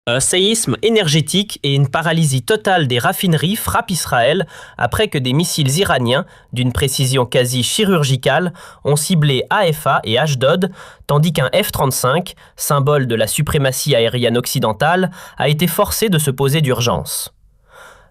Un séisme énergétique et une paralysie totale des raffineries frappent Israël après que des missiles iraniens, d'une précision quasi chirurgicale, ont ciblé Haïfa et Ashdod, tandis qu'un F-35, symbole de la suprématie aérienne occidentale, a été forcé de se poser d'urgence.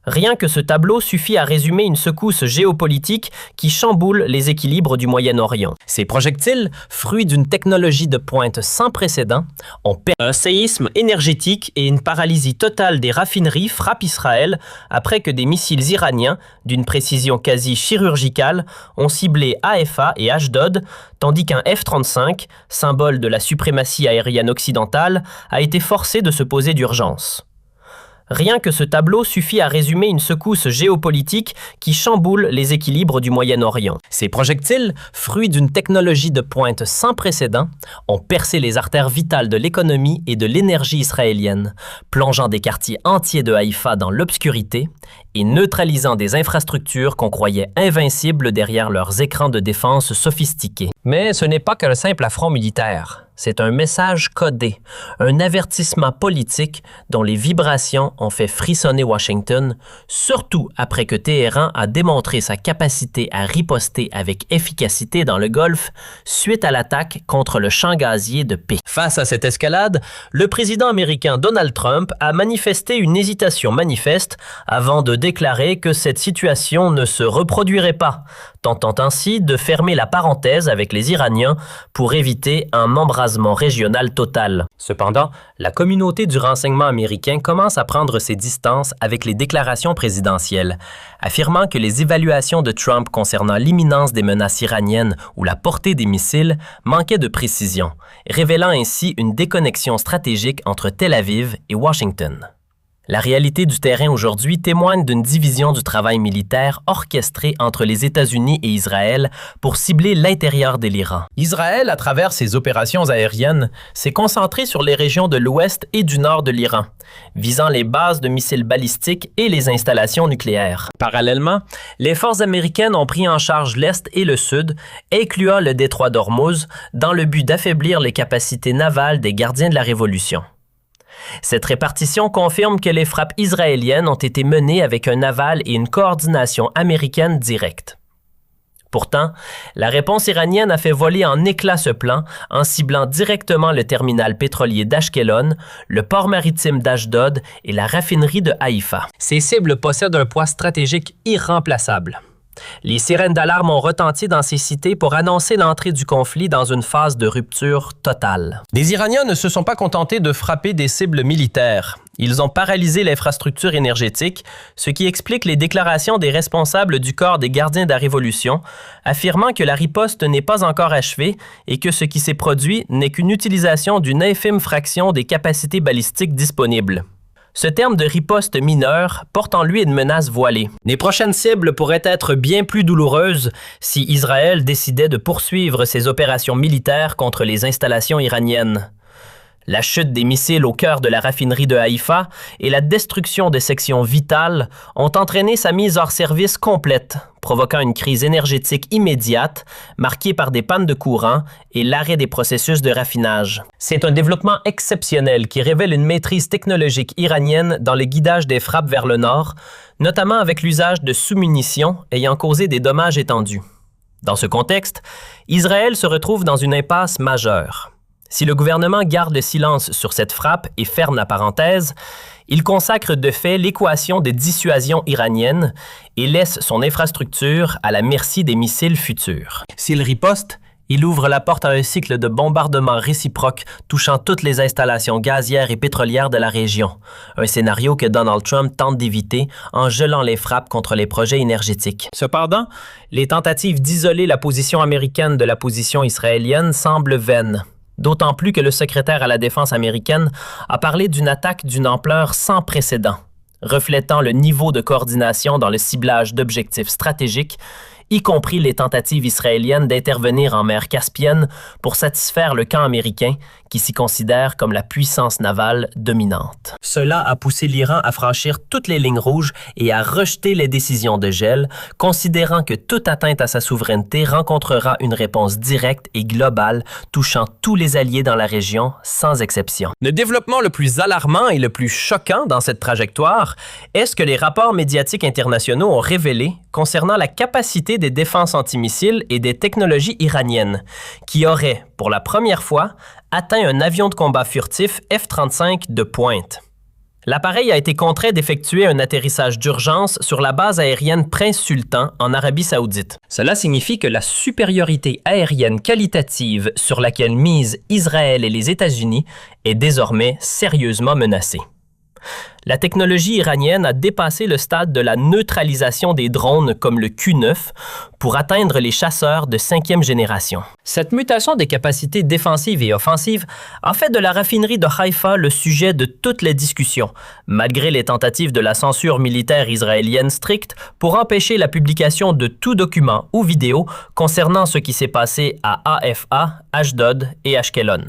Rien que ce tableau suffit à résumer une secousse géopolitique qui chamboule les équilibres du Moyen-Orient. Ces projectiles, fruits d'une technologie de pointe sans précédent, ont permis un séisme énergétique et une paralysie totale des raffineries frappent Israël après que des missiles iraniens, d'une précision quasi chirurgicale, ont ciblé Haïfa et Ashdod, tandis qu'un F-35, symbole de la suprématie aérienne occidentale, a été forcé de se poser d'urgence. Rien que ce tableau suffit à résumer une secousse géopolitique qui chamboule les équilibres du Moyen-Orient. Ces projectiles, fruits d'une technologie de pointe sans précédent, ont percé les artères vitales de l'économie et de l'énergie israélienne, plongeant des quartiers entiers de Haïfa dans l'obscurité et neutralisant des infrastructures qu'on croyait invincibles derrière leurs écrans de défense sophistiqués. Mais ce n'est pas qu'un simple affront militaire. C'est un message codé, un avertissement politique dont les vibrations ont fait frissonner Washington, surtout après que Téhéran a démontré sa capacité à riposter avec efficacité dans le Golfe suite à l'attaque contre le champ gazier de Pékin. Face à cette escalade, le président américain Donald Trump a manifesté une hésitation manifeste avant de déclarer que cette situation ne se reproduirait pas, tentant ainsi de fermer la parenthèse avec les Iraniens pour éviter un embrasement régional total. Cependant, la communauté du renseignement américain commence à prendre ses distances avec les déclarations présidentielles, affirmant que les évaluations de Trump concernant l'imminence des menaces iraniennes ou la portée des missiles manquaient de précision, révélant ainsi une déconnexion stratégique entre Tel Aviv et Washington. La réalité du terrain aujourd'hui témoigne d'une division du travail militaire orchestrée entre les États-Unis et Israël pour cibler l'intérieur de l'Iran. Israël, à travers ses opérations aériennes, s'est concentré sur les régions de l'ouest et du nord de l'Iran, visant les bases de missiles balistiques et les installations nucléaires. Parallèlement, les forces américaines ont pris en charge l'est et le sud, incluant le détroit d'Ormuz, dans le but d'affaiblir les capacités navales des gardiens de la Révolution. Cette répartition confirme que les frappes israéliennes ont été menées avec un aval et une coordination américaine directe. Pourtant, la réponse iranienne a fait voler en éclats ce plan en ciblant directement le terminal pétrolier d'Ashkelon, le port maritime d'Ashdod et la raffinerie de Haïfa. Ces cibles possèdent un poids stratégique irremplaçable. Les sirènes d'alarme ont retenti dans ces cités pour annoncer l'entrée du conflit dans une phase de rupture totale. Les Iraniens ne se sont pas contentés de frapper des cibles militaires. Ils ont paralysé l'infrastructure énergétique, ce qui explique les déclarations des responsables du corps des gardiens de la Révolution, affirmant que la riposte n'est pas encore achevée et que ce qui s'est produit n'est qu'une utilisation d'une infime fraction des capacités balistiques disponibles. Ce terme de riposte mineure porte en lui une menace voilée. Les prochaines cibles pourraient être bien plus douloureuses si Israël décidait de poursuivre ses opérations militaires contre les installations iraniennes. La chute des missiles au cœur de la raffinerie de Haïfa et la destruction des sections vitales ont entraîné sa mise hors service complète, provoquant une crise énergétique immédiate, marquée par des pannes de courant et l'arrêt des processus de raffinage. C'est un développement exceptionnel qui révèle une maîtrise technologique iranienne dans le guidage des frappes vers le nord, notamment avec l'usage de sous-munitions ayant causé des dommages étendus. Dans ce contexte, Israël se retrouve dans une impasse majeure. Si le gouvernement garde le silence sur cette frappe et ferme la parenthèse, il consacre de fait l'équation des dissuasions iraniennes et laisse son infrastructure à la merci des missiles futurs. S'il riposte, il ouvre la porte à un cycle de bombardements réciproques touchant toutes les installations gazières et pétrolières de la région, un scénario que Donald Trump tente d'éviter en gelant les frappes contre les projets énergétiques. Cependant, les tentatives d'isoler la position américaine de la position israélienne semblent vaines. D'autant plus que le secrétaire à la Défense américaine a parlé d'une attaque d'une ampleur sans précédent, reflétant le niveau de coordination dans le ciblage d'objectifs stratégiques y compris les tentatives israéliennes d'intervenir en mer Caspienne pour satisfaire le camp américain qui s'y considère comme la puissance navale dominante. Cela a poussé l'Iran à franchir toutes les lignes rouges et à rejeter les décisions de gel, considérant que toute atteinte à sa souveraineté rencontrera une réponse directe et globale touchant tous les alliés dans la région, sans exception. Le développement le plus alarmant et le plus choquant dans cette trajectoire est ce que les rapports médiatiques internationaux ont révélé concernant la capacité des défenses antimissiles et des technologies iraniennes, qui auraient, pour la première fois, atteint un avion de combat furtif F-35 de pointe. L'appareil a été contraint d'effectuer un atterrissage d'urgence sur la base aérienne Prince Sultan en Arabie Saoudite. Cela signifie que la supériorité aérienne qualitative sur laquelle misent Israël et les États-Unis est désormais sérieusement menacée. La technologie iranienne a dépassé le stade de la neutralisation des drones comme le Q-9 pour atteindre les chasseurs de 5e génération. Cette mutation des capacités défensives et offensives a fait de la raffinerie de Haïfa le sujet de toutes les discussions, malgré les tentatives de la censure militaire israélienne stricte pour empêcher la publication de tout document ou vidéo concernant ce qui s'est passé à Haïfa, Ashdod et Ashkelon.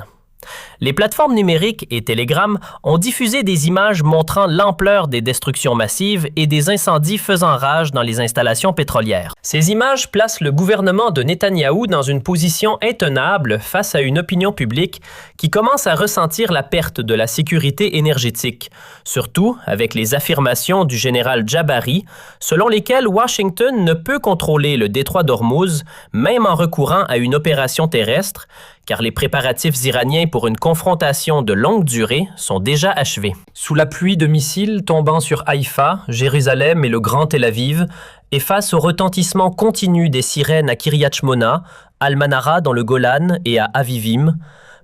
Les plateformes numériques et Telegram ont diffusé des images montrant l'ampleur des destructions massives et des incendies faisant rage dans les installations pétrolières. Ces images placent le gouvernement de Netanyahou dans une position intenable face à une opinion publique qui commence à ressentir la perte de la sécurité énergétique, surtout avec les affirmations du général Jabari, selon lesquelles Washington ne peut contrôler le détroit d'Ormuz, même en recourant à une opération terrestre, car les préparatifs iraniens pour une confrontation de longue durée sont déjà achevés. Sous la pluie de missiles tombant sur Haïfa, Jérusalem et le Grand Tel Aviv, et face au retentissement continu des sirènes à Kiryat Shmona, Al-Manara dans le Golan et à Avivim,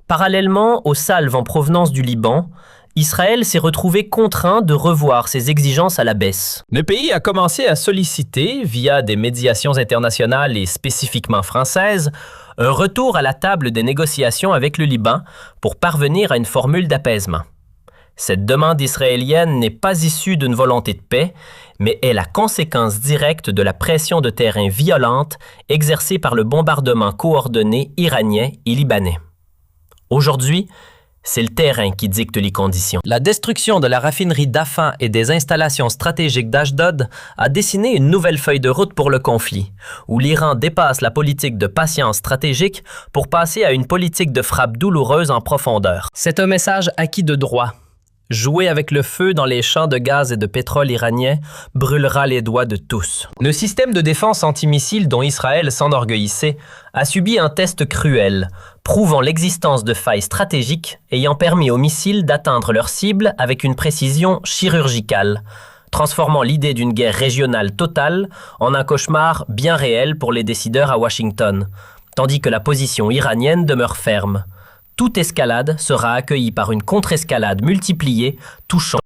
parallèlement aux salves en provenance du Liban, Israël s'est retrouvé contraint de revoir ses exigences à la baisse. Le pays a commencé à solliciter, via des médiations internationales et spécifiquement françaises, un retour à la table des négociations avec le Liban pour parvenir à une formule d'apaisement. Cette demande israélienne n'est pas issue d'une volonté de paix, mais est la conséquence directe de la pression de terrain violente exercée par le bombardement coordonné iranien et libanais. Aujourd'hui, c'est le terrain qui dicte les conditions. La destruction de la raffinerie d'Afan et des installations stratégiques d'Ashdod a dessiné une nouvelle feuille de route pour le conflit, où l'Iran dépasse la politique de patience stratégique pour passer à une politique de frappe douloureuse en profondeur. C'est un message acquis de droit. Jouer avec le feu dans les champs de gaz et de pétrole iraniens brûlera les doigts de tous. Le système de défense antimissile dont Israël s'enorgueillissait a subi un test cruel, prouvant l'existence de failles stratégiques ayant permis aux missiles d'atteindre leur cible avec une précision chirurgicale, transformant l'idée d'une guerre régionale totale en un cauchemar bien réel pour les décideurs à Washington, tandis que la position iranienne demeure ferme. Toute escalade sera accueillie par une contre-escalade multipliée, touchant